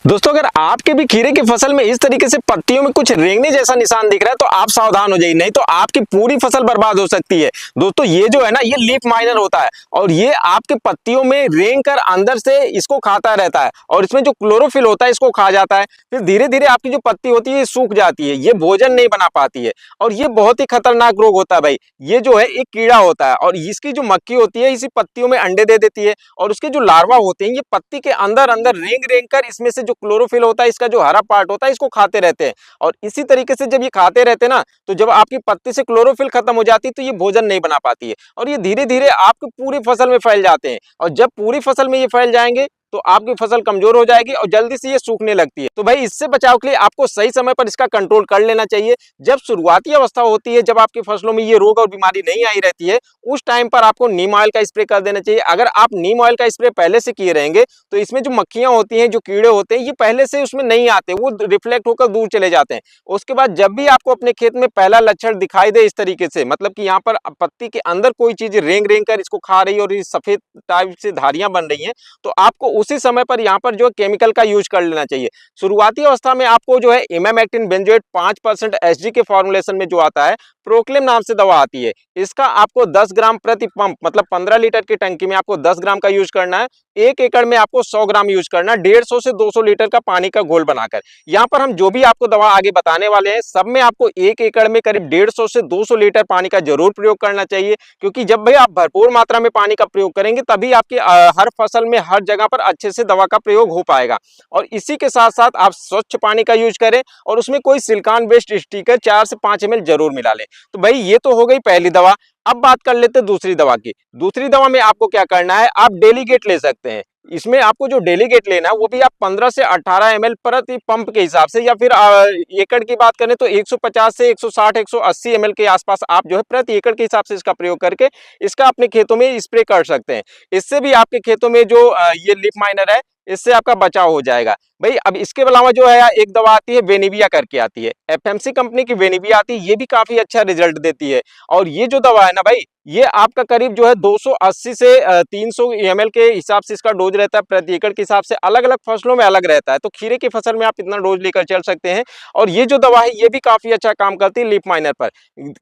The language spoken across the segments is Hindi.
दोस्तों, अगर आपके भी खीरे की फसल में इस तरीके से पत्तियों में कुछ रेंगने जैसा निशान दिख रहा है तो आप सावधान हो जाइए, नहीं तो आपकी पूरी फसल बर्बाद हो सकती है। दोस्तों, ये जो है ना, ये लीफ माइनर होता है और ये आपके पत्तियों में रेंग कर अंदर से इसको खाता रहता है और इसमें जो क्लोरोफिल होता है इसको खा जाता है। फिर धीरे धीरे आपकी जो पत्ती होती है ये सूख जाती है, ये भोजन नहीं बना पाती है और ये बहुत ही खतरनाक रोग होता है भाई। ये जो है एक कीड़ा होता है और इसकी जो मक्खी होती है इसी पत्तियों में अंडे दे देती है और उसके जो लार्वा होते हैं ये पत्ती के अंदर अंदर रेंग रेंग कर इसमें से जो क्लोरोफिल होता है, इसका जो हरा पार्ट होता है, इसको खाते रहते हैं। और इसी तरीके से जब ये खाते रहते हैं ना, तो जब आपकी पत्ती से क्लोरोफिल खत्म हो जाती है तो ये भोजन नहीं बना पाती है और ये धीरे धीरे आपकी पूरी फसल में फैल जाते हैं। और जब पूरी फसल में ये फैल जाएंगे तो आपकी फसल कमजोर हो जाएगी और जल्दी से ये सूखने लगती है। तो भाई, इससे बचाव के लिए आपको सही समय पर इसका कंट्रोल कर लेना चाहिए। जब शुरुआती अवस्था होती है, जब आपकी फसलों में ये रोग और बीमारी नहीं आई रहती है, उस टाइम पर आपको नीम ऑयल का स्प्रे कर देना चाहिए। अगर आप नीम ऑयल का स्प्रे पहले से किए रहेंगे तो इसमें जो मक्खियां होती हैं, जो कीड़े होते हैं, ये पहले से उसमें नहीं आते, वो रिफ्लेक्ट होकर दूर चले जाते हैं। उसके बाद जब भी आपको अपने खेत में पहला लक्षण दिखाई दे इस तरीके से, मतलब कि यहाँ पर पत्ती के अंदर कोई चीज रेंग रेंग कर इसको खा रही है और ये सफेद टाइप से धारियां बन रही हैं, तो आपको उसी समय पर यहाँ पर जो केमिकल का यूज कर लेना चाहिए। शुरुआती अवस्था में आपको जो है इमामेक्टिन बेंजोएट 5% एसजी के फॉर्मुलेशन में जो आता है, प्रोक्लेम नाम से दवा आती है। इसका आपको 10 ग्राम प्रति पंप, मतलब 15 लीटर की टंकी में आपको 10 ग्राम का यूज करना है। 1 एकड़ में आपको 100 ग्राम यूज करना है, 150 से 200 लीटर का पानी का घोल बनाकर। यहाँ पर हम जो भी आपको दवा आगे बताने वाले हैं, सब में आपको 1 एकड़ में करीब 150 से 200 लीटर पानी का जरूर प्रयोग करना चाहिए, क्योंकि जब भी आप भरपूर मात्रा में पानी का प्रयोग करेंगे तभी आपकी हर फसल में हर जगह पर अच्छे से दवा का प्रयोग हो पाएगा। और इसी के साथ साथ आप स्वच्छ पानी का यूज करें और उसमें कोई सिलिकॉन बेस्ड स्टिकर 4 से 5 ml जरूर मिला लें। तो भाई, ये तो हो गई पहली दवा। अब बात कर लेते हैं दूसरी दवा की। दूसरी दवा में आपको क्या करना है, आप डेलीगेट ले सकते हैं। इसमें आपको जो डेलीगेट लेना है वो भी आप 15 से 18 ml प्रति पंप के हिसाब से, या फिर एकड़ की बात करें तो 150 से 160 180 ml के आसपास आप जो है प्रति एकड़ के हिसाब से इसका प्रयोग करके इसका अपने खेतों में स्प्रे कर सकते हैं। इससे भी आपके खेतों में जो ये लीफ माइनर है, इससे आपका बचाव हो जाएगा भाई। अब इसके अलावा जो है एक दवा आती है, वेनिविया करके आती है, एफएमसी कंपनी की वेनिविया आती है, ये भी काफी अच्छा रिजल्ट देती है। और ये जो दवा है ना भाई, ये आपका करीब जो है 280 से 300 ml के हिसाब से इसका डोज रहता है प्रति एकड़ के हिसाब से। अलग अलग फसलों में अलग रहता है, तो खीरे की फसल में आप इतना डोज लेकर चल सकते हैं। और ये जो दवा है ये भी काफी अच्छा काम करती है लीफ माइनर पर।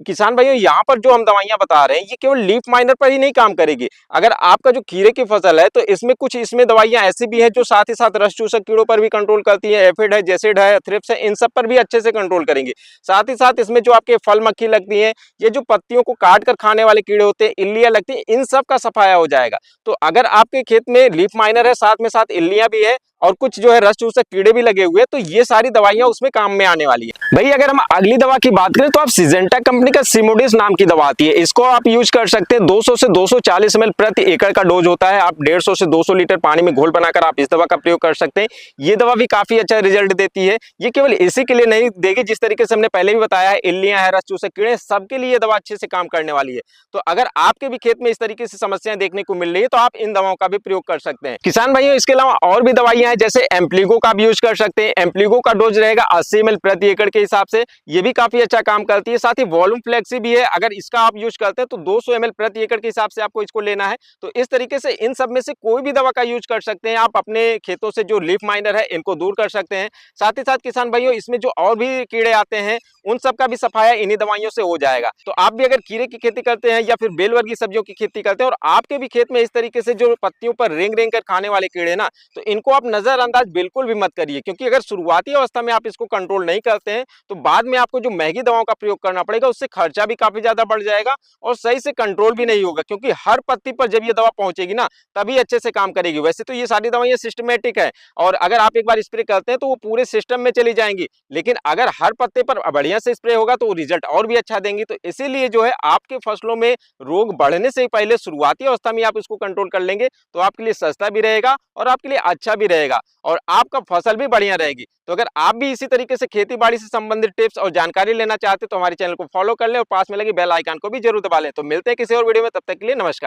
किसान भाइयों, यहाँ पर जो हम दवाइयां बता रहे हैं ये केवल लीफ माइनर पर ही नहीं काम करेगी। अगर आपका जो खीरे की फसल है तो इसमें कुछ दवाइयां ऐसी भी है जो साथ ही साथ रस चूसक कीड़ों पर भी कंट्रोल करती है। एफिड है, जेसिड है, थ्रिप्स है, इन सब पर भी अच्छे से कंट्रोल करेंगे। साथ ही साथ इसमें जो आपके फल मक्खी लगती है, ये जो पत्तियों को काट कर खाने वाले कीड़े होते हैं, इल्लियां लगती है, इन सब का सफाया हो जाएगा। तो अगर आपके खेत में लीफ माइनर है, साथ में साथ इल्लियां भी है और कुछ जो है रस चूसक कीड़े भी लगे हुए हैं, तो ये सारी दवाइयां उसमें काम में आने वाली है भाई। अगर हम अगली दवा की बात करें तो आप सिजेंटा कंपनी का सिमोडिस नाम की दवा आती है, इसको आप यूज कर सकते हैं। 200 से 240 ml प्रति एकड़ का डोज होता है। आप 150 से 200 लीटर पानी में घोल बनाकर आप इस दवा का प्रयोग कर सकते हैं। ये दवा भी काफी अच्छा रिजल्ट देती है। ये केवल इसी के लिए नहीं देगी, जिस तरीके से हमने पहले भी बताया है, इल्लियां है, रस चूसक कीड़े, सबके लिए ये दवा अच्छे से काम करने वाली है। तो अगर आपके भी खेत में इस तरीके से समस्याएं देखने को मिल रही है तो आप इन दवाओं का भी प्रयोग कर सकते हैं। किसान भाइयों, इसके अलावा और भी दवाइयां हैं, जैसे एम्प्लीगो का भी यूज कर सकते हैं। एम्प्लीगो का डोज रहेगा 80 ml प्रति एकड़ के हिसाब से, ये भी काफी अच्छा काम करती है। साथ ही वॉल्यूम फ्लेक्सी भी है, अगर इसका आप यूज करते हैं तो 200 ml प्रति एकड़ के हिसाब से आपको इसको लेना है। तो इस तरीके से इन सब में से कोई भी दवा का यूज कर सकते हैं आप, अपने खेतों से जो लीफ माइनर है इनको दूर कर सकते हैं। साथ ही साथ किसान भाइयों, इसमें जो और भी कीड़े आते हैं उन सब का भी सफाया इन्हीं दवाइयों से हो जाएगा। तो आप भी अगर खीरे की खेती करते हैं या फिर बेल वर्गीय सब्जियों की खेती करते हैं और आपके भी खेत में इस तरीके से जो पत्तियों पर रेंग रेंग कर खाने वाले कीड़े ना, तो इनको आप नजरअंदाज बिल्कुल भी मत करिए, क्योंकि अगर शुरुआती अवस्था में आप इसको कंट्रोल नहीं करते हैं तो बाद में आपको जो महंगी दवाओं का प्रयोग करना पड़ेगा, उससे खर्चा भी काफी ज्यादा बढ़ जाएगा और सही से कंट्रोल भी नहीं होगा, क्योंकि हर पत्ती पर जब ये दवा पहुंचेगी ना तभी अच्छे से काम करेगी। वैसे तो ये सारी दवाइयां सिस्टमेटिक है और अगर आप एक बार स्प्रे करते हैं तो वो पूरे सिस्टम में चली जाएंगी, लेकिन अगर हर पत्ते पर बढ़िया से स्प्रे होगा तो रिजल्ट और भी अच्छा देंगी। तो इसीलिए जो है आपके फसलों में रोग बढ़ने से पहले शुरुआती अवस्था में आप इसको कंट्रोल कर लेंगे तो आपके लिए सस्ता भी रहेगा और आपके लिए अच्छा भी रहेगा और आपका फसल भी बढ़िया रहेगी। तो अगर आप भी इसी तरीके से खेती बाड़ी से संबंधित टिप्स और जानकारी लेना चाहते हैं तो हमारे चैनल को फॉलो कर लें और पास में लगे बेल आइकन को भी जरूर दबा लें। तो मिलते हैं किसी और वीडियो में, तब तक के लिए नमस्कार।